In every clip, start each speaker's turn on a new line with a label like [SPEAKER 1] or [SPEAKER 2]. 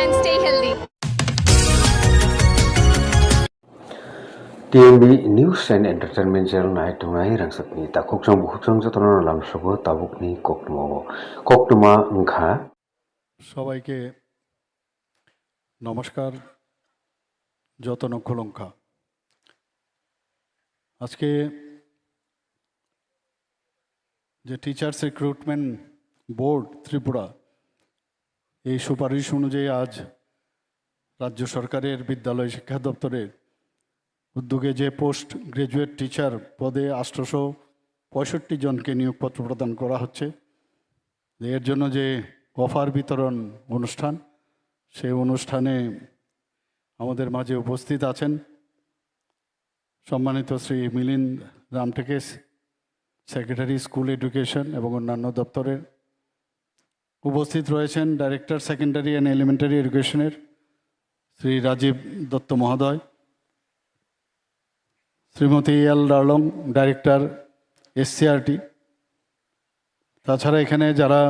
[SPEAKER 1] and stay healthy.
[SPEAKER 2] TMB News and Entertainment Channel night tunai rangsakni ta kokjang buhujang jotona lamsogo tabukni koktuma ngkha
[SPEAKER 3] সবাইকে নমস্কার। যতন খোলঙ্কা আজকে যে teachers recruitment board Tripura এই সুপারিশ অনুযায়ী আজ রাজ্য সরকারের বিদ্যালয় শিক্ষা দপ্তরের উদ্যোগে যে পোস্ট গ্রাজুয়েট টিচার পদে 865 জনকে নিয়োগপত্র প্রদান করা হচ্ছে, এর জন্য যে অফার বিতরণ অনুষ্ঠান, সেই অনুষ্ঠানে আমাদের মাঝে উপস্থিত আছেন সম্মানিত Shri Milind Ramtekesh, secretary school education এবং অন্যান্য দপ্তরের। উপস্থিত রয়েছেন ডাইরেক্টর সেকেন্ডারি অ্যান্ড এলিমেন্টারি এডুকেশনের শ্রী রাজীব দত্ত মহোদয়, শ্রীমতী এল ডার্লং, ডাইরেক্টর এসসিআরটি। তাছাড়া এখানে যারা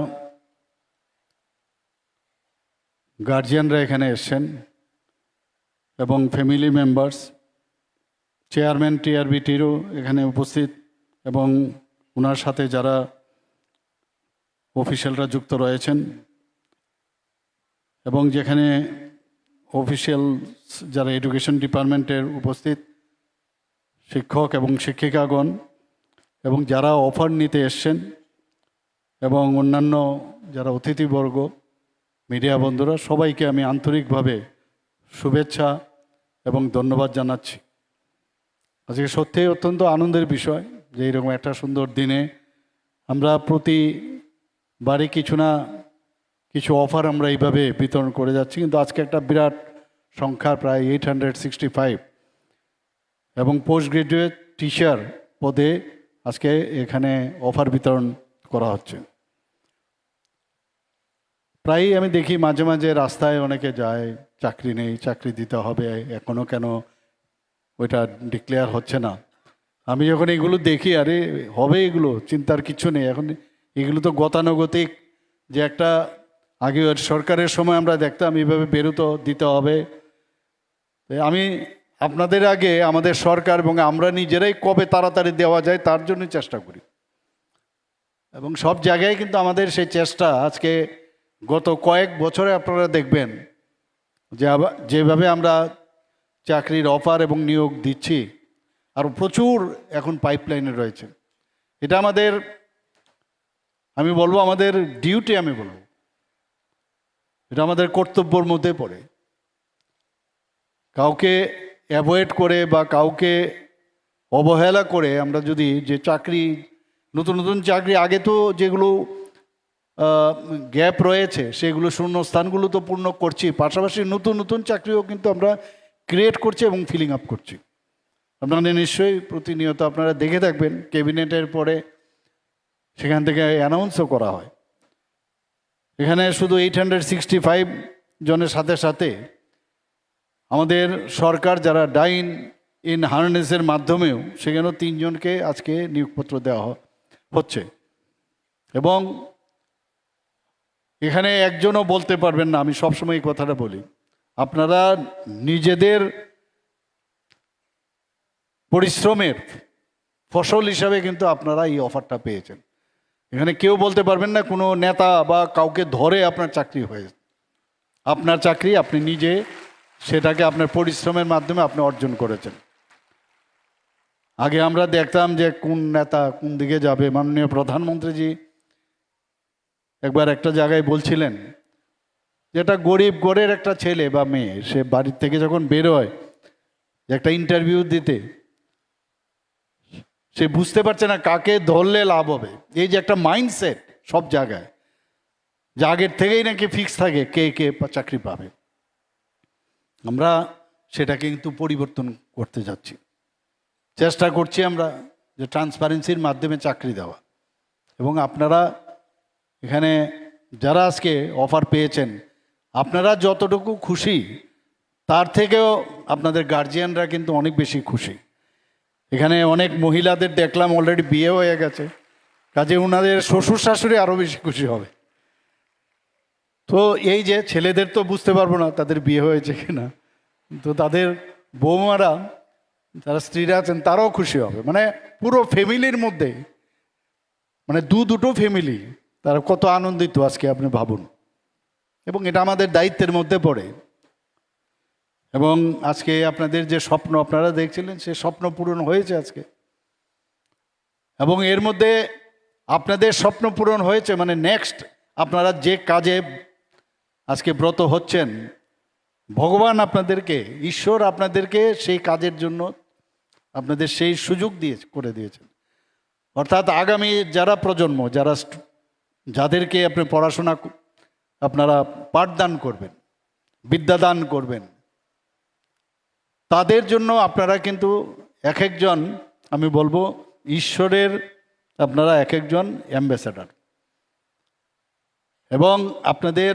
[SPEAKER 3] গার্জিয়ানরা এখানে এসছেন এবং ফ্যামিলি মেম্বার্স, চেয়ারম্যান টিআরবিটিরও এখানে উপস্থিত এবং ওনার সাথে যারা অফিসিয়ালরা যুক্ত রয়েছেন এবং যেখানে অফিসিয়াল যারা এডুকেশন ডিপার্টমেন্টের উপস্থিত শিক্ষক এবং শিক্ষিকাগণ এবং যারা অফার নিতে এসছেন এবং অন্যান্য যারা অতিথিবর্গ, মিডিয়া বন্ধুরা, সবাইকে আমি আন্তরিকভাবে শুভেচ্ছা এবং ধন্যবাদ জানাচ্ছি। আজকে সত্যিই অত্যন্ত আনন্দের বিষয় যে এইরকম একটা সুন্দর দিনে আমরা প্রতিবারই কিছু না কিছু অফার আমরা এইভাবে বিতরণ করে যাচ্ছি, কিন্তু আজকে একটা বিরাট সংখ্যা, প্রায় 865 এবং পোস্ট গ্রাজুয়েট টিচার পদে আজকে এখানে অফার বিতরণ করা হচ্ছে। প্রায়ই আমি দেখি মাঝে মাঝে রাস্তায় অনেকে যায়, চাকরি নেই, চাকরি দিতে হবে, এখনও কেন ওইটা ডিক্লেয়ার হচ্ছে না। আমি যখন এগুলো দেখি, আরে হবে, এগুলো চিন্তার কিছু নেই, এখন এগুলো তো গতানুগতিক, যে একটা আগে সরকারের সময় আমরা দেখতাম এইভাবে বেরোতো, দিতে হবে। আমি আপনাদের আগে আমাদের সরকার এবং আমরা নিজেরাই কবে তাড়াতাড়ি দেওয়া যায় তার জন্য চেষ্টা করি এবং সব জায়গায় কিন্তু আমাদের সেই চেষ্টা আজকে গত কয়েক বছরে আপনারা দেখবেন যে যেভাবে আমরা চাকরির অফার এবং নিয়োগ দিচ্ছি, আর প্রচুর এখন পাইপলাইনে রয়েছে। এটা আমাদের, আমি বলবো আমাদের ডিউটি, আমি বলবো এটা আমাদের কর্তব্যের মধ্যে পড়ে। কাউকে অ্যাভয়েড করে বা কাউকে অবহেলা করে আমরা যদি যে চাকরি, নতুন নতুন চাকরি, আগে তো যেগুলো গ্যাপ রয়েছে সেগুলো শূন্যস্থানগুলো তো পূর্ণ করছি, পাশাপাশি নতুন নতুন চাকরিও কিন্তু আমরা ক্রিয়েট করছি এবং ফিলিং আপ করছি। আপনারা নিশ্চয়ই প্রতিনিয়ত আপনারা দেখে থাকবেন, ক্যাবিনেটের পরে সেখান থেকে অ্যানাউন্সও করা হয়। এখানে শুধু 865 জনের সাথে সাথে আমাদের সরকার যারা ডাইন ইন হার্নেসের মাধ্যমেও সেখানেও 3 জনকে আজকে নিয়োগপত্র দেওয়া হচ্ছে এবং এখানে একজনও বলতে পারবেন না, আমি সবসময় এই কথাটা বলি, আপনারা নিজেদের পরিশ্রমের ফসল হিসাবে কিন্তু আপনারা এই অফারটা পেয়েছেন। এখানে কেউ বলতে পারবেন না কোনো নেতা বা কাউকে ধরে আপনার চাকরি হয়েছে। আপনার চাকরি আপনি নিজে সেটাকে আপনার পরিশ্রমের মাধ্যমে আপনি অর্জন করেছেন। আগে আমরা দেখতাম যে কোন নেতা কোন দিকে যাবে। মাননীয় প্রধানমন্ত্রীজি একবার একটা জায়গায় বলছিলেন, যেটা গরিব ঘরের একটা ছেলে বা মেয়ে, সে বাড়ির থেকে যখন বেরোয় একটা ইন্টারভিউ দিতে, সে বুঝতে পারছে না কাকে ধরলে লাভ হবে। এই যে একটা মাইন্ডসেট সব জায়গায়, যে আগের থেকেই নাকি ফিক্স থাকে কে কে চাকরি পাবে, আমরা সেটাকে কিন্তু পরিবর্তন করতে যাচ্ছি, চেষ্টা করছি আমরা যে ট্রান্সপারেন্সির মাধ্যমে চাকরি দেওয়া। এবং আপনারা এখানে যারা আজকে অফার পেয়েছেন, আপনারা যতটুকু খুশি তার থেকেও আপনাদের গার্জিয়ানরা কিন্তু অনেক বেশি খুশি। এখানে অনেক মহিলাদের দেখলাম অলরেডি বিয়ে হয়ে গেছে, কাজে ওনাদের শ্বশুর শাশুড়ি আরও বেশি খুশি হবে। তো এই যে ছেলেদের তো বুঝতে পারবো না তাদের বিয়ে হয়েছে কিনা, তো তাদের বৌমারা যারা স্ত্রীরা আছেন তারাও খুশি হবে, মানে পুরো ফ্যামিলির মধ্যে, মানে দুটো ফ্যামিলি তারা কত আনন্দিত আজকে আপনি ভাবুন। এবং এটা আমাদের দায়িত্বের মধ্যে পড়ে। এবং আজকে আপনাদের যে স্বপ্ন আপনারা দেখছিলেন সে স্বপ্ন পূরণ হয়েছে আজকে। এবং এর মধ্যে আপনাদের স্বপ্ন পূরণ হয়েছে মানে নেক্সট আপনারা যে কাজে আজকে ব্রত হচ্ছেন, ভগবান আপনাদেরকে, ঈশ্বর আপনাদেরকে সেই কাজের জন্য আপনাদের সেই সুযোগ করে দিয়েছেন। অর্থাৎ আগামী যারা প্রজন্ম, যাদেরকে আপনি পড়াশোনা আপনারা পাঠদান করবেন, বিদ্যাদান করবেন, তাদের জন্য আপনারা কিন্তু এক একজন, আমি বলবো ঈশ্বরের আপনারা এক একজন অ্যাম্বাসেডর। এবং আপনাদের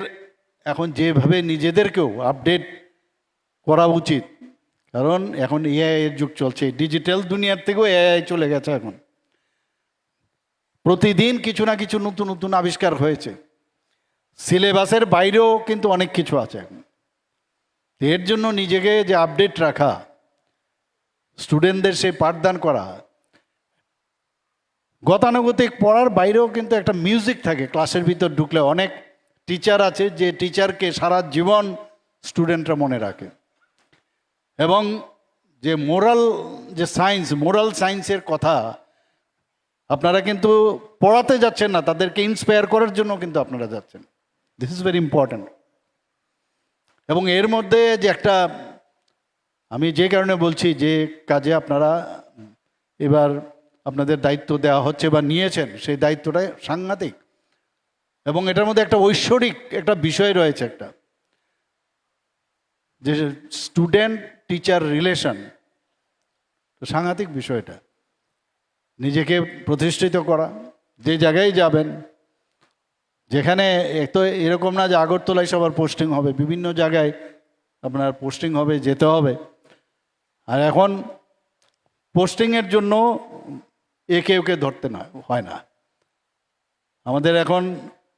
[SPEAKER 3] এখন যেভাবে নিজেদেরকেও আপডেট করা উচিত, কারণ এখন এআই এর যুগ চলছে, ডিজিটাল দুনিয়ার থেকেও এআই চলে গেছে। এখন প্রতিদিন কিছু না কিছু নতুন নতুন আবিষ্কার হয়েছে, সিলেবাসের বাইরেও কিন্তু অনেক কিছু আছে এখন। এর জন্য নিজেকে যে আপডেট রাখা, স্টুডেন্টদের সেই পাঠদান করা, গতানুগতিক পড়ার বাইরেও কিন্তু একটা মিউজিক থাকে ক্লাসের ভিতর ঢুকলে। অনেক টিচার আছে যে টিচারকে সারা জীবন স্টুডেন্টরা মনে রাখে। এবং যে মোরাল সায়েন্সের কথা আপনারা কিন্তু পড়াতে যাচ্ছেন না, তাদেরকে ইন্সপায়ার করার জন্য কিন্তু আপনারা যাচ্ছেন। This is very important. এবং এর মধ্যে যে একটা, আমি যে কারণে বলছি যে কাজে আপনারা এবার আপনাদের দায়িত্ব দেওয়া হচ্ছে বা নিয়েছেন, সেই দায়িত্বটা সাংঘাতিক। এবং এটার মধ্যে একটা ঐশ্বরিক একটা বিষয় রয়েছে, একটা যে স্টুডেন্ট টিচার রিলেশন, সাংঘাতিক বিষয়টা। নিজেকে প্রতিষ্ঠিত করা, যে জায়গায় যাবেন, যেখানে তো এরকম না যে আগরতলায় সবার পোস্টিং হবে, বিভিন্ন জায়গায় আপনার পোস্টিং হবে, যেতে হবে। আর এখন পোস্টিংয়ের জন্য একে ওকে ধরতে হয় না। আমাদের এখন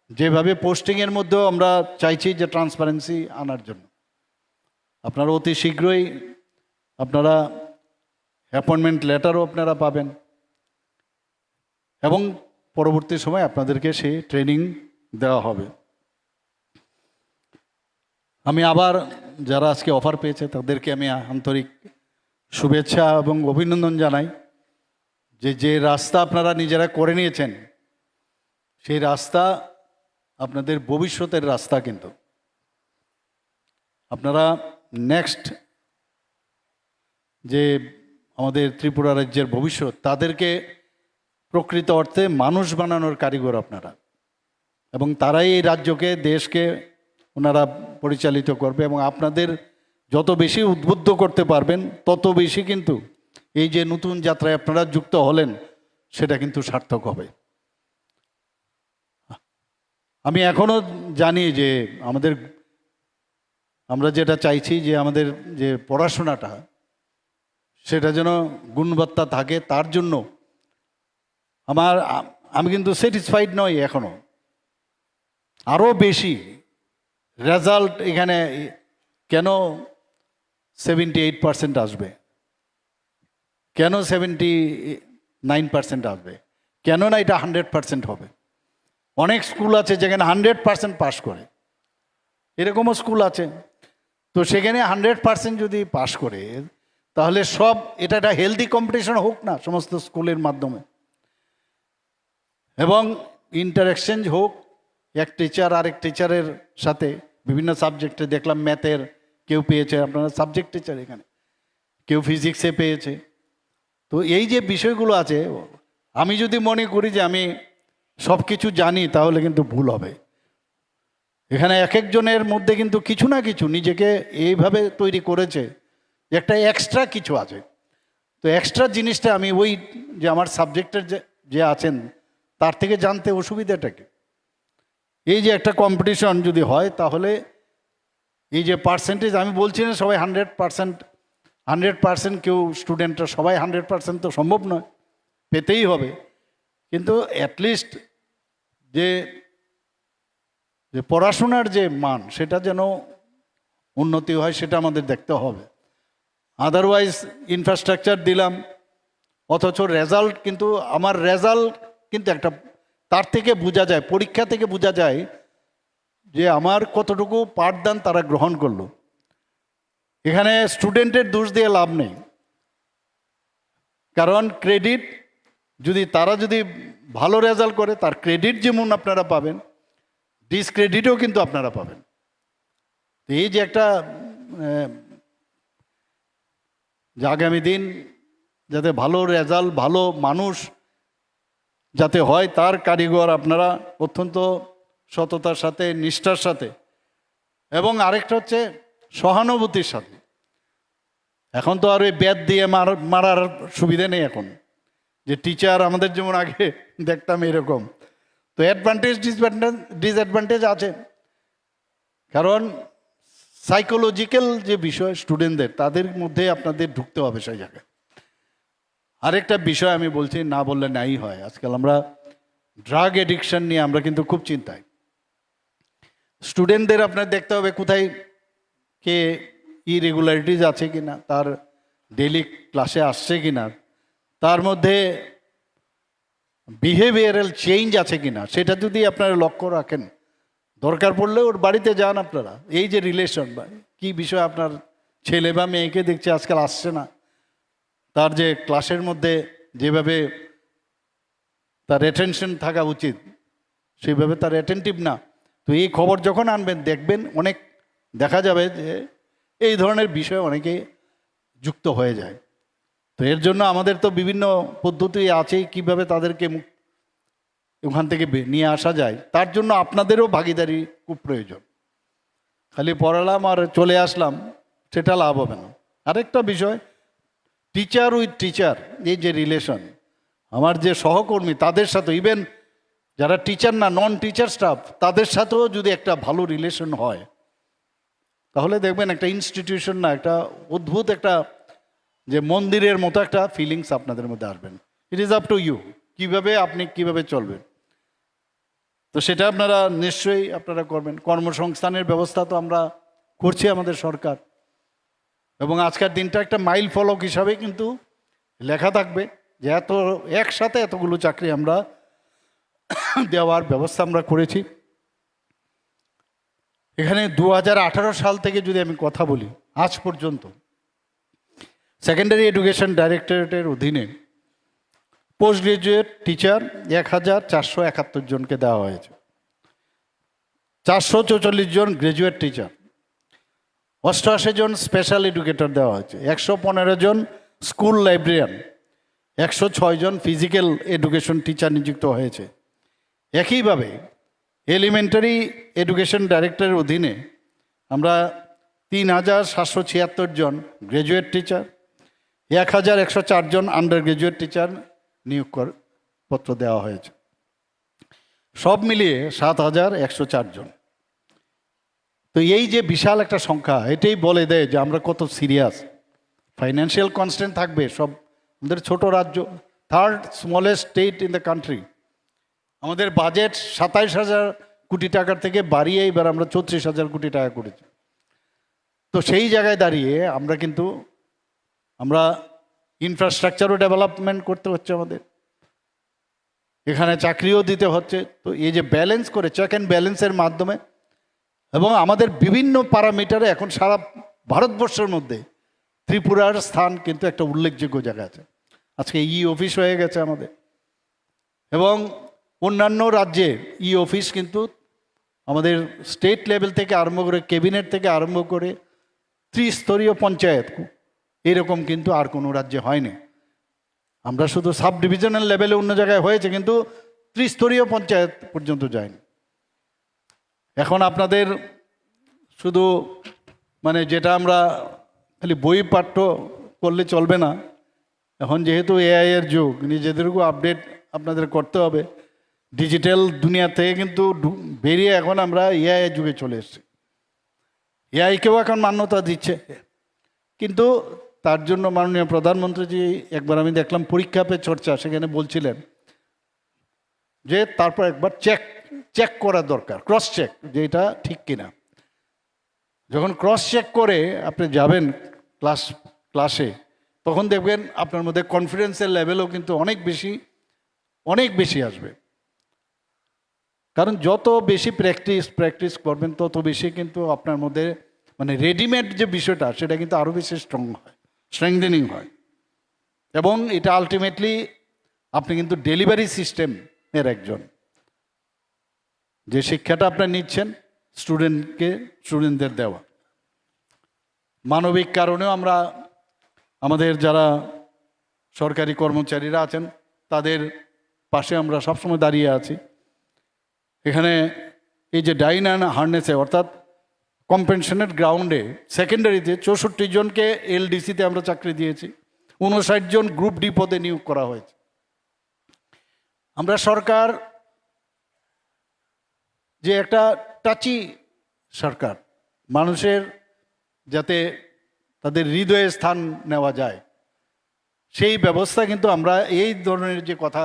[SPEAKER 3] যেভাবে পোস্টিংয়ের মধ্যেও আমরা চাইছি যে ট্রান্সপারেন্সি আনার জন্য, আপনারা অতি শীঘ্রই আপনারা অ্যাপয়েন্টমেন্ট লেটারও আপনারা পাবেন। এবং পরবর্তী সময় আপনাদেরকে সেই ট্রেনিং দেওয়া হবে। আমি আবার যারা আজকে অফার পেয়েছে তাদেরকে আমি আন্তরিক শুভেচ্ছা এবং অভিনন্দন জানাই যে রাস্তা আপনারা নিজেরা করে নিয়েছেন, সেই রাস্তা আপনাদের ভবিষ্যতের রাস্তা। কিন্তু আপনারা নেক্সট যে আমাদের ত্রিপুরা রাজ্যের ভবিষ্যৎ, তাদেরকে প্রকৃত অর্থে মানুষ বানানোর কারিগর আপনারা। এবং তারাই এই রাজ্যকে, দেশকে ওনারা পরিচালিত করবে। এবং আপনাদের যত বেশি উদ্বুদ্ধ করতে পারবেন তত বেশি কিন্তু এই যে নতুন যাত্রায় আপনারা যুক্ত হলেন সেটা কিন্তু সার্থক হবে। আমি এখনও জানি যে আমরা যেটা চাইছি যে আমাদের যে পড়াশোনাটা সেটা যেন গুণবত্তা থাকে, তার জন্য আমি কিন্তু স্যাটিসফাইড নই এখনো। আরও বেশি রেজাল্ট এখানে কেন 78% আসবে, কেন 79% আসবে, কেন না এটা 100% হবে? অনেক স্কুল আছে যেখানে 100% পাস করে, এরকমও স্কুল আছে। তো সেখানে 100% যদি পাস করে, তাহলে এটা একটা হেলদি কম্পিটিশন হোক না সমস্ত স্কুলের মাধ্যমে, এবং ইন্টার এক্সচেঞ্জ হোক এক টিচার আরেক টিচারের সাথে। বিভিন্ন সাবজেক্টে দেখলাম ম্যাথের কেউ পেয়েছে, আপনারা সাবজেক্ট টিচার এখানে, কেউ ফিজিক্সে পেয়েছে। তো এই যে বিষয়গুলো আছে, আমি যদি মনে করি যে আমি সব কিছু জানি তাহলে কিন্তু ভুল হবে। এখানে এক একজনের মধ্যে কিন্তু কিছু না কিছু নিজেকে এইভাবে তৈরি করেছে, একটা এক্সট্রা কিছু আছে। তো এক্সট্রা জিনিসটা আমি ওই যে আমার সাবজেক্টের যে আছেন তার থেকে জানতে অসুবিধাটা কি? এই যে একটা কম্পিটিশন যদি হয়, তাহলে এই যে পার্সেন্টেজ, আমি বলছি না সবাই 100% কেউ স্টুডেন্টরা সবাই 100% তো সম্ভব নয়, পেতেই হবে। কিন্তু অ্যাটলিস্ট যে যে পড়াশোনার যে মান সেটা যেন উন্নতি হয়, সেটা আমাদের দেখতে হবে। আদারওয়াইজ ইনফ্রাস্ট্রাকচার দিলাম, অথচ রেজাল্ট কিন্তু আমার রেজাল্ট কিন্তু একটা, তার থেকে বোঝা যায়, পরীক্ষা থেকে বোঝা যায় যে আমার কতটুকু পাঠদান তারা গ্রহণ করলো। এখানে স্টুডেন্টের দোষ দিয়ে লাভ নেই, কারণ ক্রেডিট যদি তারা যদি ভালো রেজাল্ট করে তার ক্রেডিট যেমন আপনারা পাবেন, ডিসক্রেডিটও কিন্তু আপনারা পাবেন। এই যে একটা যে আগামী দিন যাতে ভালো রেজাল্ট, ভালো মানুষ যাতে হয়, তার কারিগর আপনারা অত্যন্ত সততার সাথে, নিষ্ঠার সাথে, এবং আরেকটা হচ্ছে সহানুভূতির সাথে। এখন তো আর ওই ব্যাট দিয়ে মারার সুবিধা নেই এখন, যে টিচার আমাদের যেমন আগে দেখতাম এরকম। তো অ্যাডভান্টেজ ডিসঅ্যাডভান্টেজ আছে, কারণ সাইকোলজিক্যাল যে বিষয় স্টুডেন্টদের, তাদের মধ্যে আপনাদের ঢুকতে হবে সেই জায়গায়। আরেকটা বিষয় আমি বলছি, না বললে নাই হয়, আজকাল আমরা ড্রাগ এডিকশন নিয়ে আমরা কিন্তু খুব চিন্তায়। স্টুডেন্টদের আপনার দেখতে হবে কোথায় কে ইরেগুলারিটিজ আছে কিনা, তার ডেইলি ক্লাসে আসছে কিনা, তার মধ্যে বিহেভিয়ারাল চেঞ্জ আছে কিনা, সেটা যদি আপনারা লক্ষ্য রাখেন, দরকার পড়লে ওর বাড়িতে যান আপনারা। এই যে রিলেশন বা কী বিষয় আপনার ছেলে বা মেয়েকে দেখছে আজকাল আসছে না, তার যে ক্লাসের মধ্যে যেভাবে তার অ্যাটেনশন থাকা উচিত সেইভাবে তার অ্যাটেন্টিভ না। তো এই খবর যখন আনবেন দেখবেন অনেক দেখা যাবে যে এই ধরনের বিষয় অনেকে যুক্ত হয়ে যায়। তো এর জন্য আমাদের তো বিভিন্ন পদ্ধতি আছেই কীভাবে তাদেরকে ওখান থেকে নিয়ে আসা যায়, তার জন্য আপনাদেরও ভাগিদারি খুব প্রয়োজন। খালি পড়ালাম আর চলে আসলাম সেটা লাভ হবে না। আরেকটা বিষয়, টিচার উইথ টিচার, এই যে রিলেশন, আমার যে সহকর্মী তাদের সাথে, ইভেন যারা টিচার না, নন টিচার স্টাফ, তাদের সাথেও যদি একটা ভালো রিলেশন হয়, তাহলে দেখবেন একটা ইনস্টিটিউশন না, একটা অদ্ভুত একটা যে মন্দিরের মতো একটা ফিলিংস আপনাদের মধ্যে আসবেন। It is up to you, আপনি কিভাবে চলবেন। তো সেটা আপনারা নিশ্চয়ই আপনারা করবেন। কর্মসংস্থানের ব্যবস্থা তো আমরা করছি আমাদের সরকার, এবং আজকের দিনটা একটা মাইল ফলক হিসাবে কিন্তু লেখা থাকবে যে এত একসাথে এতগুলো চাকরি আমরা দেওয়ার ব্যবস্থা আমরা করেছি। এখানে 2018 সাল থেকে যদি আমি কথা বলি, আজ পর্যন্ত সেকেন্ডারি এডুকেশন ডাইরেক্টরেটের অধীনে পোস্ট গ্রাজুয়েট টিচার 1471 জনকে দেওয়া হয়েছে, 444 জন গ্রাজুয়েট টিচার, 88 জন স্পেশাল এডুকেটর দেওয়া হয়েছে, 115 জন স্কুল লাইব্রেরিয়ান, 106 জন ফিজিক্যাল এডুকেশন টিচার নিযুক্ত হয়েছে। একইভাবে এলিমেন্টারি এডুকেশন ডাইরেক্টরের অধীনে আমরা 3776 জন গ্র্যাজুয়েট টিচার, 1104 জন আন্ডার গ্র্যাজুয়েট টিচার নিয়োগ পত্র দেওয়া হয়েছে। সব মিলিয়ে 7104 জন। তো এই যে বিশাল একটা সংখ্যা, এটাই বলে দেয় যে আমরা কত সিরিয়াস। ফাইন্যান্সিয়াল কনস্ট্যান্ট থাকবে, সব আমাদের ছোট রাজ্য, third smallest state in the country, আমাদের বাজেট 27,000 কোটি টাকার থেকে বাড়িয়ে এবার আমরা 34,000 কোটি টাকা করেছি। তো সেই জায়গায় দাঁড়িয়ে আমরা ইনফ্রাস্ট্রাকচারও ডেভেলপমেন্ট করতে হচ্ছে আমাদের, এখানে চাকরিও দিতে হচ্ছে। তো এই যে ব্যালেন্স করে, চেক অ্যান্ড ব্যালেন্সের মাধ্যমে, এবং আমাদের বিভিন্ন প্যারামিটারে এখন সারা ভারতবর্ষের মধ্যে ত্রিপুরার স্থান কিন্তু একটা উল্লেখযোগ্য জায়গা আছে। আজকে অফিস হয়ে গেছে আমাদের, এবং অন্যান্য রাজ্যে অফিস কিন্তু আমাদের স্টেট লেভেল থেকে আরম্ভ করে, ক্যাবিনেট থেকে আরম্ভ করে ত্রিস্তরীয় পঞ্চায়েত, এরকম কিন্তু আর কোনো রাজ্যে হয়নি। আমরা শুধু সাব ডিভিশনাল লেভেলে অন্য জায়গায় হয়েছে, কিন্তু ত্রিস্তরীয় পঞ্চায়েত পর্যন্ত যায়নি। এখন আপনাদের শুধু যেটা আমরা খালি বই পাঠ্য করলে চলবে না, এখন যেহেতু এআই এর যুগ, নিজেদেরকেও আপডেট আপনাদের করতে হবে। ডিজিটাল দুনিয়া থেকে কিন্তু বেরিয়ে এখন আমরা এআই এর যুগে চলে এসেছি। এআইকেও এখন মান্যতা দিচ্ছে, কিন্তু তার জন্য মাননীয় প্রধানমন্ত্রীজি একবার আমি দেখলাম পরীক্ষা পে চর্চা, সেখানে বলছিলেন যে তারপর একবার চেক চেক করা দরকার, ক্রস চেক, যে এটা ঠিক কিনা। যখন ক্রস চেক করে আপনি যাবেন ক্লাসে, তখন দেখবেন আপনার মধ্যে কনফিডেন্সের লেভেলও কিন্তু অনেক বেশি আসবে। কারণ যত বেশি প্র্যাকটিস করবেন তত বেশি কিন্তু আপনার মধ্যে মানে রেডিমেড যে বিষয়টা সেটা কিন্তু আরও বেশি স্ট্রেংথেনিং হয়। এবং এটা আলটিমেটলি আপনি কিন্তু ডেলিভারি সিস্টেমের একজন, যে শিক্ষাটা আপনার নিচ্ছেন স্টুডেন্টদের দেওয়া। মানবিক কারণেও আমরা আমাদের যারা সরকারি কর্মচারীরা আছেন তাদের পাশে আমরা সবসময় দাঁড়িয়ে আছি। এখানে এই যে ডাইন অ্যান্ড হার্নেসে অর্থাৎ কম্পেনশনের গ্রাউন্ডে সেকেন্ডারিতে 64 জনকে এলডিসিতে আমরা চাকরি দিয়েছি, 59 জন গ্রুপ ডি পদে নিয়োগ করা হয়েছে। আমরা সরকার যে একটা টাচি সরকার, মানুষের যাতে তাদের হৃদয়ে স্থান নেওয়া যায় সেই ব্যবস্থা কিন্তু আমরা এই ধরনের যে কথা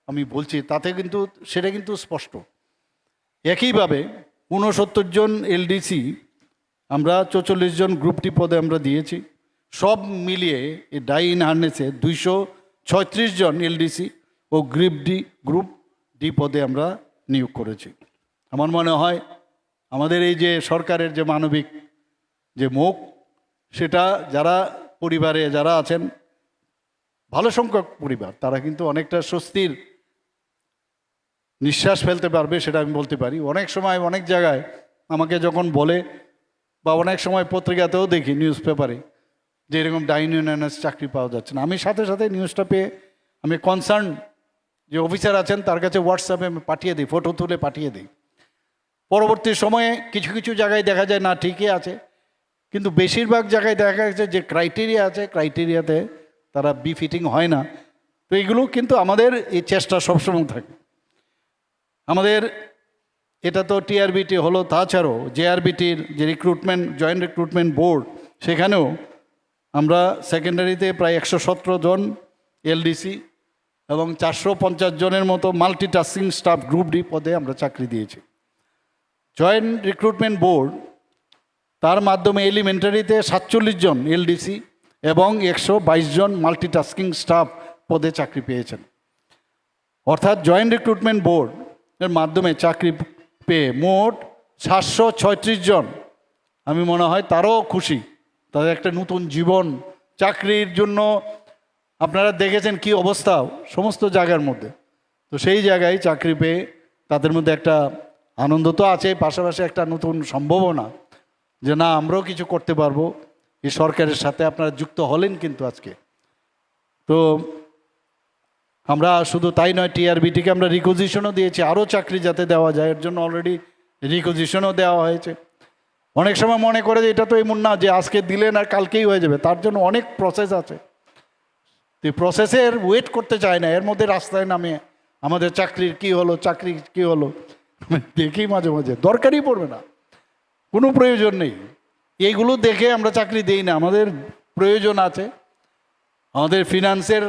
[SPEAKER 3] আমি বলছি তাতে কিন্তু সেটা কিন্তু স্পষ্ট। একইভাবে 69 জন এলডিসি আমরা 44 জন গ্রুপ ডি পদে আমরা দিয়েছি। সব মিলিয়ে এই ডাইন হার্নেসে 236 জন এলডিসি ও গ্রুপ ডি পদে আমরা নিয়োগ করেছি। আমার মনে হয় আমাদের এই যে সরকারের যে মানবিক যে মুখ, সেটা যারা পরিবারে যারা আছেন, ভালো সংখ্যক পরিবার, তারা কিন্তু অনেকটা স্বস্তির নিঃশ্বাস ফেলতে পারবে, সেটা আমি বলতে পারি। অনেক সময় অনেক জায়গায় আমাকে যখন বলে, বা অনেক সময় পত্রিকাতেও দেখি, নিউজ পেপারে, যে এরকম ডাইন ইউনিয়নের চাকরি পাওয়া যাচ্ছে না, আমি সাথে সাথে নিউজটা পেয়ে আমি কনসার্ন যে অফিসার আছেন তার কাছে হোয়াটসঅ্যাপে আমি পাঠিয়ে দিই, ফটো তুলে পাঠিয়ে দিই। পরবর্তী সময়ে কিছু কিছু জায়গায় দেখা যায় না ঠিকই আছে, কিন্তু বেশিরভাগ জায়গায় দেখা গেছে যে ক্রাইটেরিয়া আছে, ক্রাইটেরিয়াতে তারা বিফিটিং হয় না। তো এইগুলো কিন্তু আমাদের এই চেষ্টা সবসময় থাকে। আমাদের এটা তো টিআরবিটি হলো, তাছাড়াও জেআরবিটির যে জয়েন্ট রিক্রুটমেন্ট বোর্ড, সেখানেও আমরা সেকেন্ডারিতে প্রায় 117 জন এলডিসি এবং 450 জনের মতো মাল্টিটাস্কিং স্টাফ গ্রুপ ডি পদে আমরা চাকরি দিয়েছি। জয়েন্ট রিক্রুটমেন্ট বোর্ড তার মাধ্যমে এলিমেন্টারিতে 47 জন এলডিসি এবং 122 জন মাল্টিটাস্কিং স্টাফ পদে চাকরি পেয়েছেন। অর্থাৎ জয়েন্ট রিক্রুটমেন্ট বোর্ড এর মাধ্যমে চাকরি পেয়ে মোট 736 জন, আমি মনে হয় তারও খুশি, তাদের একটা নতুন জীবন। চাকরির জন্য আপনারা দেখেছেন কি অবস্থা সমস্ত জায়গার মধ্যে, তো সেই জায়গায় চাকরি পেয়ে তাদের মধ্যে একটা আনন্দ তো আছে, পাশাপাশি একটা নতুন সম্ভাবনা যে না, আমরাও কিছু করতে পারবো। এই সরকারের সাথে আপনারা যুক্ত হলেন কিন্তু আজকে। তো আমরা শুধু তাই নয়, টিআরবিটিকে আমরা রিকোজিশনও দিয়েছি, আরও চাকরি যাতে দেওয়া যায় এর জন্য অলরেডি রিকোজিশনও দেওয়া হয়েছে। অনেক সময় মনে করে যে এটা তো এমন না যে আজকে দিলেন আর কালকেই হয়ে যাবে, তার জন্য অনেক প্রসেস আছে। তো এই প্রসেসের ওয়েট করতে চায় না, এর মধ্যে রাস্তায় নামে আমাদের চাকরির কি হলো দেখি মাঝে মাঝে দরকারই পড়বে না, কোনো প্রয়োজন নেই, এইগুলো দেখে আমরা চাকরি দিই না। আমাদের প্রয়োজন আছে, আমাদের ফিনান্সের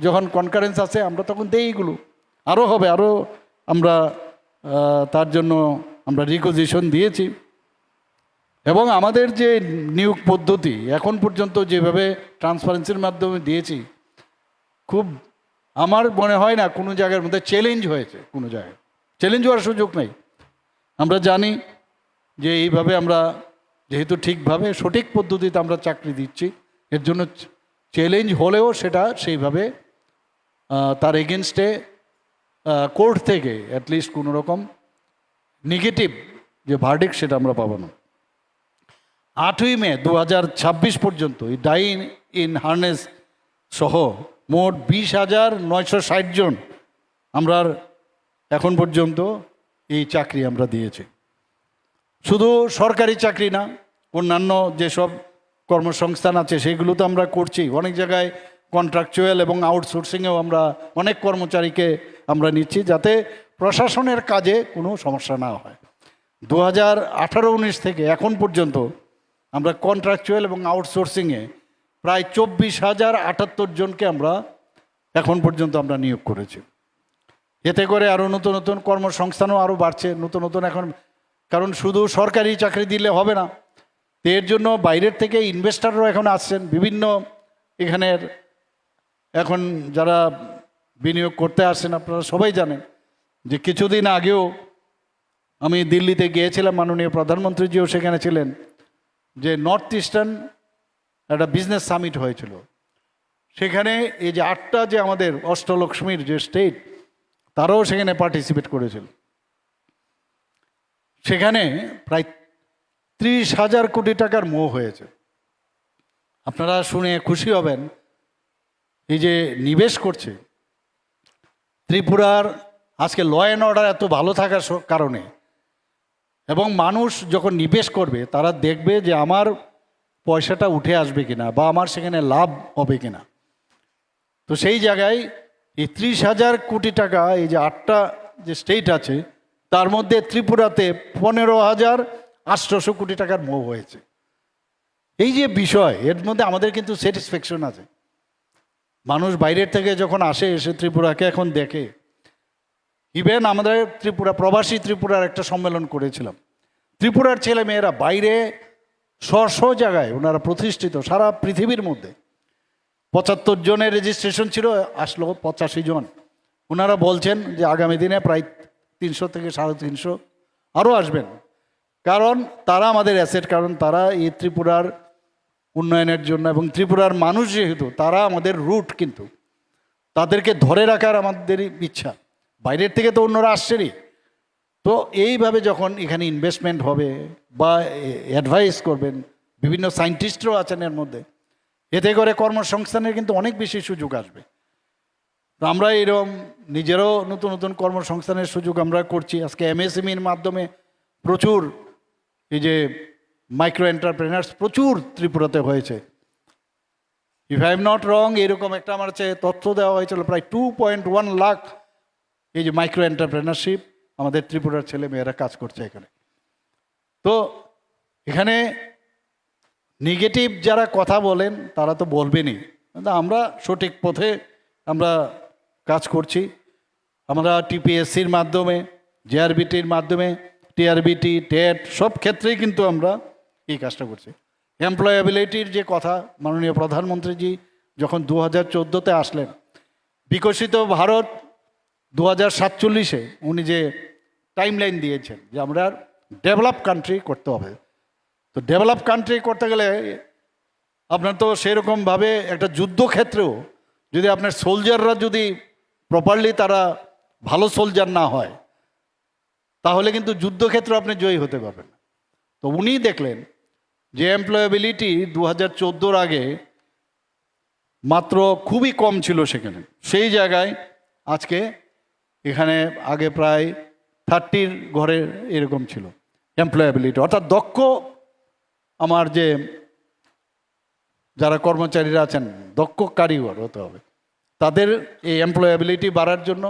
[SPEAKER 3] যখন কনকারেন্স আছে আমরা তখন দেই, এইগুলো আরও হবে, আরও আমরা তার জন্য আমরা রিকোজিশন দিয়েছি। এবং আমাদের যে নিয়োগ পদ্ধতি এখন পর্যন্ত যেভাবে ট্রান্সপারেন্সির মাধ্যমে দিয়েছি, খুব আমার মনে হয় না কোনো জায়গার মধ্যে চ্যালেঞ্জ হয়েছে, কোনো জায়গায় চ্যালেঞ্জ হওয়ার সুযোগ নেই। আমরা জানি যে এইভাবে আমরা যেহেতু ঠিকভাবে সঠিক পদ্ধতিতে আমরা চাকরি দিচ্ছি, এর জন্য চ্যালেঞ্জ হলেও সেটা সেইভাবে তার এগেনস্টে কোর্ট থেকে অ্যাটলিস্ট কোনো রকম নেগেটিভ যে ভার্ডিক্ট সেটা আমরা পাবো না। 8ই মে 2026 পর্যন্ত এই ডাইন ইন হার্নেস সহ মোট 20,960 জন আমরা এখন পর্যন্ত এই চাকরি আমরা দিয়েছি। শুধু সরকারি চাকরি না, অন্যান্য যেসব কর্মসংস্থান আছে সেগুলো তো আমরা করছি। অনেক জায়গায় কন্ট্রাকচুয়াল এবং আউটসোর্সিংয়েও আমরা অনেক কর্মচারীকে আমরা নিচ্ছি, যাতে প্রশাসনের কাজে কোনো সমস্যা না হয়। 2018-19 থেকে এখন পর্যন্ত আমরা কন্ট্রাকচুয়াল এবং আউটসোর্সিংয়ে প্রায় 24,078 জনকে আমরা এখন পর্যন্ত আমরা নিয়োগ করেছি। এতে করে আরও নতুন নতুন কর্মসংস্থানও আরও বাড়ছে, নতুন নতুন এখন, কারণ শুধু সরকারি চাকরি দিলে হবে না, তো এর জন্য বাইরের থেকে ইনভেস্টাররাও এখন আসছেন বিভিন্ন এখানের, এখন যারা বিনিয়োগ করতে আসছেন আপনারা সবাই জানেন যে কিছুদিন আগেও আমি দিল্লিতে গিয়েছিলাম, মাননীয় প্রধানমন্ত্রীজিও সেখানে ছিলেন, যে নর্থ ইস্টার্ন একটা বিজনেস সামিট হয়েছিল। সেখানে এই যে 8টা যে আমাদের অষ্টলক্ষ্মীর যে স্টেট, তারাও সেখানে পার্টিসিপেট করেছিল। সেখানে প্রায় 30,000 কোটি টাকার মোহ হয়েছে। আপনারা শুনে খুশি হবেন, এই যে নিবেশ করছে ত্রিপুরার, আজকে ল অ্যান্ড অর্ডার এত ভালো থাকার কারণে, এবং মানুষ যখন নিবেশ করবে তারা দেখবে যে আমার পয়সাটা উঠে আসবে কিনা বা আমার সেখানে লাভ হবে কিনা। তো সেই জায়গায় এই 30,000 কোটি টাকা, এই যে 8টা যে স্টেট আছে তার মধ্যে ত্রিপুরাতে 15,800 কোটি টাকার মোহ হয়েছে। এই যে বিষয়, এর মধ্যে আমাদের কিন্তু স্যাটিসফ্যাকশন আছে। মানুষ বাইরের থেকে যখন আসে, এসে ত্রিপুরাকে এখন দেখে। ইভেন আমাদের ত্রিপুরা প্রবাসী ত্রিপুরার একটা সম্মেলন করেছিলাম, ত্রিপুরার ছেলে মেয়েরা বাইরে স্ব জায়গায় ওনারা প্রতিষ্ঠিত সারা পৃথিবীর মধ্যে। 75 জনের রেজিস্ট্রেশন ছিল, আসলো 85 জন। ওনারা বলছেন যে আগামী দিনে প্রায় 300 থেকে 350 আরও আসবেন, কারণ তারা আমাদের অ্যাসেট, কারণ তারা এই ত্রিপুরার উন্নয়নের জন্য, এবং ত্রিপুরার মানুষ যেহেতু তারা আমাদের রুট, কিন্তু তাদেরকে ধরে রাখার আমাদের ইচ্ছা। বাইরের থেকে তো অন্যরা আসছেনই। তো এইভাবে যখন এখানে ইনভেস্টমেন্ট হবে বা অ্যাডভাইস করবেন, বিভিন্ন সায়েন্টিস্টরাও আছেন এর মধ্যে, এতে করে কর্মসংস্থানের কিন্তু অনেক বেশি সুযোগ আসবে। তো আমরা এরকম নিজেরাও নতুন নতুন কর্মসংস্থানের সুযোগ আমরা করছি। আজকে এমএসএমইর মাধ্যমে প্রচুর এই যে মাইক্রো এন্টারপ্রেনার্স প্রচুর ত্রিপুরাতে হয়েছে। If I am not wrong, এরকম একটা আমার হচ্ছে তথ্য দেওয়া হয়েছিল, প্রায় 2.1 লাখ এই যে মাইক্রো এন্টারপ্রেনারশিপ আমাদের ত্রিপুরার ছেলে মেয়েরা কাজ করছে এখানে। তো এখানে নেগেটিভ যারা কথা বলেন তারা তো বলবেনই, কিন্তু আমরা সঠিক পথে আমরা কাজ করছি। আমরা টিপিএসসির মাধ্যমে, জেআরবিটির মাধ্যমে, টিআরবিটি, টেট সব ক্ষেত্রেই কিন্তু আমরা এই কাজটা করছি। এমপ্লয়াবিলিটির যে কথা মাননীয় প্রধানমন্ত্রীজি যখন 2014-তে আসলেন, বিকশিত ভারত 2047-এ উনি যে টাইমলাইন দিয়েছেন যে আমরা ডেভেলপ কান্ট্রি করতে হবে। তো ডেভেলপ কান্ট্রি করতে গেলে আপনার তো সেরকমভাবে একটা যুদ্ধক্ষেত্রেও যদি আপনার সোলজাররা যদি প্রপারলি তারা ভালো সোলজার না হয়, তাহলে কিন্তু যুদ্ধক্ষেত্রে আপনি জয়ী হতে পারবেন না। তো উনি দেখলেন যে এমপ্লয়াবিলিটি 2014-র আগে মাত্র খুবই কম ছিল সেখানে, সেই জায়গায় আজকে এখানে আগে প্রায় 30-র ঘরে এরকম ছিল এমপ্লয়াবিলিটি, অর্থাৎ দক্ষ আমার যে যারা কর্মচারীরা আছেন দক্ষ কারিগর হতে হবে, তাদের এই এমপ্লয়াবিলিটি বাড়ার জন্য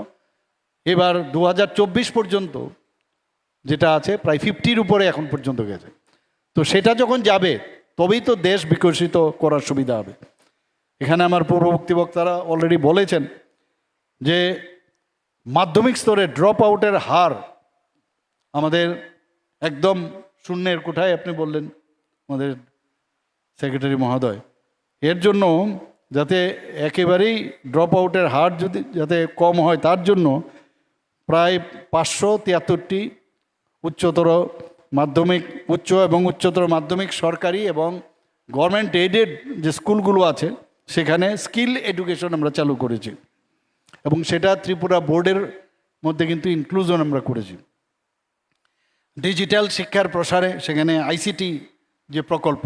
[SPEAKER 3] এবার 2024 পর্যন্ত যেটা আছে প্রায় 50-র উপরে এখন পর্যন্ত গেছে। তো সেটা যখন যাবে তবেই তো দেশ বিকশিত করার সুবিধা হবে। এখানে আমার পূর্ববর্তী বক্তারা অলরেডি বলেছেন যে মাধ্যমিক স্তরে ড্রপ আউটের হার আমাদের একদম শূন্যের কোঠায়, আপনি বললেন আমাদের সেক্রেটারি মহোদয়। এর জন্য যাতে একেবারেই ড্রপ আউটের হার যদি যাতে কম হয়, তার জন্য প্রায় 573টি উচ্চতর মাধ্যমিক, উচ্চ এবং উচ্চতর মাধ্যমিক সরকারি এবং গভর্নমেন্ট এইডেড যে স্কুলগুলো আছে সেখানে স্কিল এডুকেশন আমরা চালু করেছি, এবং সেটা ত্রিপুরা বোর্ডের মধ্যে কিন্তু ইনক্লুশন আমরা করেছি। ডিজিটাল শিক্ষার প্রসারে সেখানে আইসিটি যে প্রকল্প,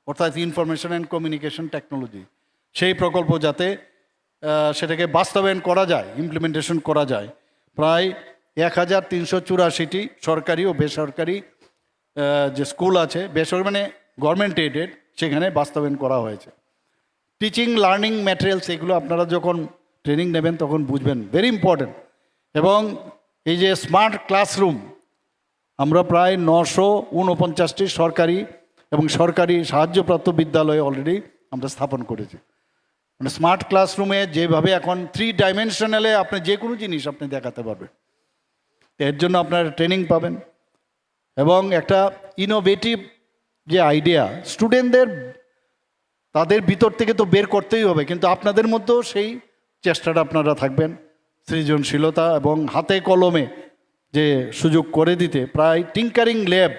[SPEAKER 3] অর্থাৎ ইনফরমেশন অ্যান্ড কমিউনিকেশন টেকনোলজি, সেই প্রকল্প যাতে সেটাকে বাস্তবায়ন করা যায়, ইমপ্লিমেন্টেশন করা যায়, প্রায় 1384টি সরকারি ও বেসরকারি যে স্কুল আছে, বেসরকারি মানে গভর্নমেন্ট এইডেড, সেখানে বাস্তবায়ন করা হয়েছে। টিচিং লার্নিং ম্যাটেরিয়ালস, এগুলো আপনারা যখন ট্রেনিং নেবেন তখন বুঝবেন, ভেরি ইম্পর্টেন্ট। এবং এই যে স্মার্ট ক্লাসরুম আমরা প্রায় 949টি সরকারি এবং সরকারি সাহায্যপ্রাপ্ত বিদ্যালয়ে অলরেডি আমরা স্থাপন করেছি। মানে স্মার্ট ক্লাসরুমে যেভাবে এখন 3 ডাইমেনশনালে আপনি যে কোনো জিনিস আপনি দেখাতে পারবেন, এর জন্য আপনারা ট্রেনিং পাবেন। এবং একটা ইনোভেটিভ যে আইডিয়া স্টুডেন্টদের তাদের ভিতর থেকে তো বের করতেই হবে, কিন্তু আপনাদের মধ্যেও সেই চেষ্টাটা আপনারা থাকবেন, সৃজনশীলতা এবং হাতে কলমে যে সুযোগ করে দিতে। প্রায় টিঙ্কারিং ল্যাব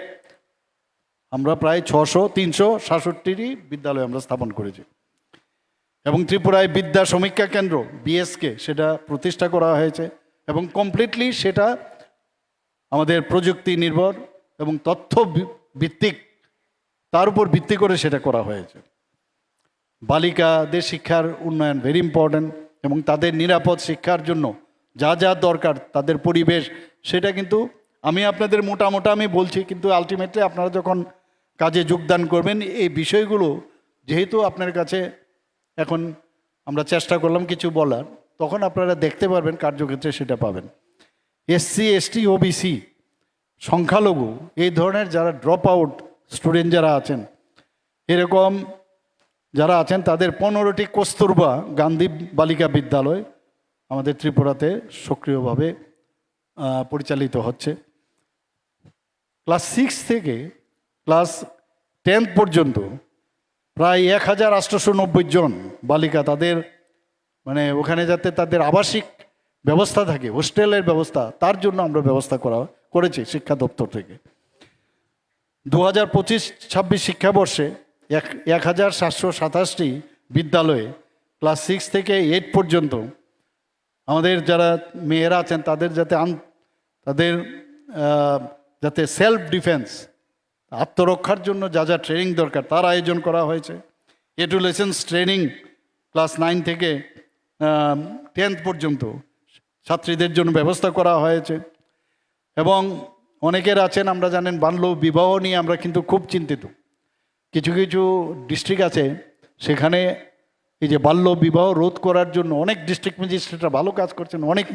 [SPEAKER 3] আমরা প্রায় 367টি বিদ্যালয় আমরা স্থাপন করেছি। এবং ত্রিপুরায় বিদ্যা সমীক্ষা কেন্দ্র বিএসকে সেটা প্রতিষ্ঠা করা হয়েছে, এবং কমপ্লিটলি সেটা আমাদের প্রযুক্তি নির্ভর এবং তথ্য ভিত্তিক, তার উপর ভিত্তি করে সেটা করা হয়েছে। বালিকাদের শিক্ষার উন্নয়ন ভেরি ইম্পর্ট্যান্ট, এবং তাদের নিরাপদ শিক্ষার জন্য যা যা দরকার তাদের পরিবেশ, সেটা কিন্তু আমি আপনাদের মোটা আমি বলছি, কিন্তু আলটিমেটলি আপনারা যখন কাজে যোগদান করবেন এই বিষয়গুলো যেহেতু আপনার কাছে এখন আমরা চেষ্টা করলাম কিছু বলার, তখন আপনারা দেখতে পারবেন কার্যক্ষেত্রে সেটা পাবেন। এসসি এসটি ওবিসি সংখ্যালঘু এই ধরনের যারা ড্রপ আউট স্টুডেন্ট যারা আছেন, এরকম যারা আছেন তাদের 15টি কস্তুরবা গান্ধী বালিকা বিদ্যালয় আমাদের ত্রিপুরাতে সক্রিয়ভাবে পরিচালিত হচ্ছে। ক্লাস 6 থেকে ক্লাস 10 পর্যন্ত প্রায় 1890 জন বালিকা, তাদের মানে ওখানে যাতে তাদের আবাসিক ব্যবস্থা থাকে, হোস্টেলের ব্যবস্থা, তার জন্য আমরা ব্যবস্থা করেছি শিক্ষা দপ্তর থেকে। 2025-26 শিক্ষাবর্ষে 1727টি বিদ্যালয়ে ক্লাস 6 থেকে 8 পর্যন্ত আমাদের যারা মেয়েরা আছেন তাদের তাদের যাতে সেলফ ডিফেন্স, আত্মরক্ষার জন্য যা যা ট্রেনিং দরকার তার আয়োজন করা হয়েছে। এডুলেসেন্স ট্রেনিং ক্লাস 9 থেকে 10 পর্যন্ত ছাত্রীদের জন্য ব্যবস্থা করা হয়েছে। এবং অনেকের আছেন, আমরা জানেন বাল্য বিবাহ নিয়ে আমরা কিন্তু খুব চিন্তিত। কিছু কিছু ডিস্ট্রিক্ট আছে সেখানে এই যে বাল্য বিবাহ রোধ করার জন্য অনেক ডিস্ট্রিক্ট ম্যাজিস্ট্রেটরা ভালো কাজ করছেন, অনেক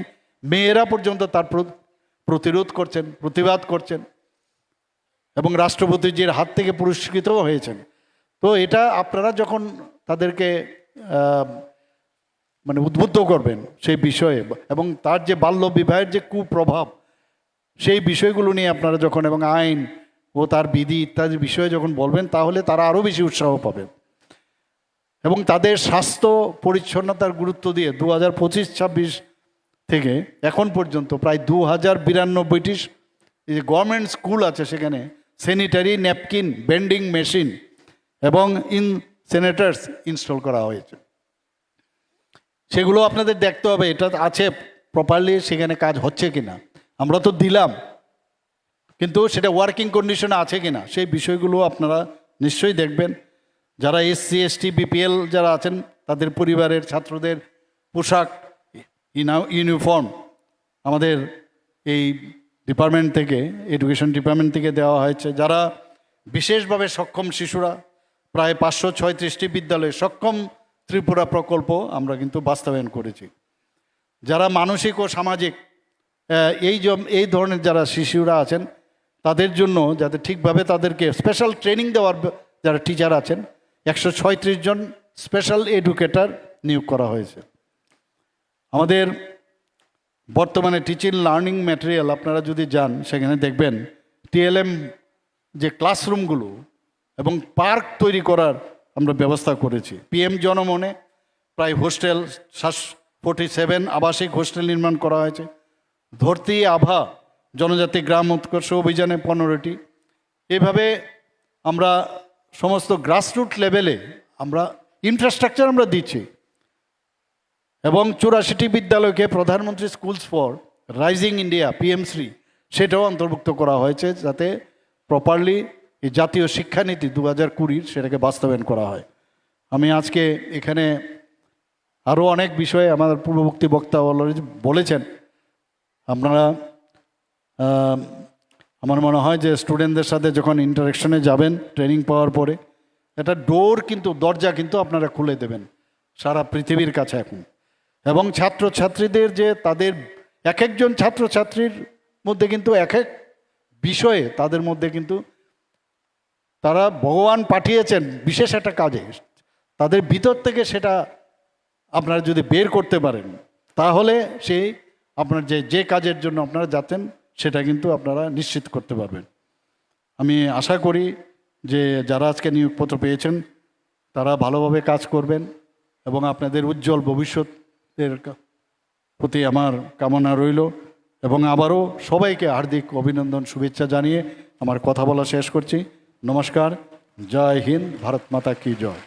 [SPEAKER 3] মেয়েরা পর্যন্ত তার প্রতিরোধ করছেন, প্রতিবাদ করছেন, এবং রাষ্ট্রপতিজির হাত থেকে পুরস্কৃতও হয়েছেন। তো এটা আপনারা যখন তাদেরকে মানে উদ্বুদ্ধ করবেন সেই বিষয়ে, এবং তার যে বাল্য বিবাহের যে কুপ্রভাব সেই বিষয়গুলো নিয়ে আপনারা যখন, এবং আইন ও তার বিধি ইত্যাদি বিষয়ে যখন বলবেন, তাহলে তারা আরও বেশি উৎসাহ পাবেন। এবং তাদের স্বাস্থ্য পরিচ্ছন্নতার গুরুত্ব দিয়ে 2025-26 থেকে এখন পর্যন্ত প্রায় 2092টি যে গভর্নমেন্ট স্কুল আছে সেখানে স্যানিটারি ন্যাপকিন বেন্ডিং মেশিন এবং ইনসিনারেটরস ইনস্টল করা হয়েছে। সেগুলো আপনাদের দেখতে হবে এটা আছে প্রপারলি, সেখানে কাজ হচ্ছে কিনা। আমরা তো দিলাম, কিন্তু সেটা ওয়ার্কিং কন্ডিশনে আছে কিনা সেই বিষয়গুলো আপনারা নিশ্চয়ই দেখবেন। যারা এসসি এসটি বিপিএল যারা আছেন তাদের পরিবারের ছাত্রদের পোশাক ইউনিফর্ম আমাদের এই ডিপার্টমেন্ট থেকে, এডুকেশন ডিপার্টমেন্ট থেকে দেওয়া হয়েছে। যারা বিশেষভাবে সক্ষম শিশুরা প্রায় 536টি বিদ্যালয়ে সক্ষম ত্রিপুরা প্রকল্প আমরা কিন্তু বাস্তবায়ন করেছি। যারা মানসিক ও সামাজিক এই ধরনের যারা শিশুরা আছেন তাদের জন্য যাতে ঠিকভাবে তাদেরকে স্পেশাল ট্রেনিং দেওয়ার যারা টিচার আছেন 136 জন স্পেশাল এডুকেটর নিয়োগ করা হয়েছে। আমাদের বর্তমানে টিচিং লার্নিং ম্যাটেরিয়াল আপনারা যদি যান সেখানে দেখবেন টিএলএম যে ক্লাসরুমগুলো এবং পার্ক তৈরি করার আমরা ব্যবস্থা করেছি। পিএম জনমনে প্রায় হোস্টেল 47 আবাসিক হোস্টেল নির্মাণ করা হয়েছে। ধরতি আভা জনজাতি গ্রাম উৎকর্ষ অভিযানে 15টি। এভাবে আমরা সমস্ত গ্রাসরুট লেভেলে আমরা ইনফ্রাস্ট্রাকচার আমরা দিচ্ছি। এবং 84টি বিদ্যালয়কে প্রধানমন্ত্রী স্কুলস ফর রাইজিং ইন্ডিয়া পিএমশ্রী সেটাও অন্তর্ভুক্ত করা হয়েছে, যাতে প্রপারলি এই জাতীয় শিক্ষানীতি 2020 সেটাকে বাস্তবায়ন করা হয়। আমি আজকে এখানে আরও অনেক বিষয়ে আমাদের পূর্ববর্তী বক্তা বলেছেন। আপনারা আমার মনে হয় যে স্টুডেন্টদের সাথে যখন ইন্টারেকশনে যাবেন ট্রেনিং পাওয়ার পরে, একটা দরজা কিন্তু আপনারা খুলে দেবেন সারা পৃথিবীর কাছে এখন। এবং ছাত্রছাত্রীদের যে তাদের এক একজন ছাত্রছাত্রীর মধ্যে কিন্তু এক এক বিষয়ে তাদের মধ্যে কিন্তু তারা ভগবান পাঠিয়েছেন বিশেষ একটা কাজে, তাদের ভিতর থেকে সেটা আপনারা যদি বের করতে পারেন, তাহলে সেই আপনার যে কাজের জন্য আপনারা যাচ্ছেন সেটা কিন্তু আপনারা নিশ্চিত করতে পারবেন। আমি আশা করি যে যারা আজকে নিয়োগপত্র পেয়েছেন তারা ভালোভাবে কাজ করবেন এবং আপনাদের উজ্জ্বল ভবিষ্যতের প্রতি আমার কামনা রইল। এবং আবারও সবাইকে হার্দিক অভিনন্দন, শুভেচ্ছা জানিয়ে আমার কথা বলা শেষ করছি। নমস্কার, জয় হিন্দ, ভারত মাতা কি জয়।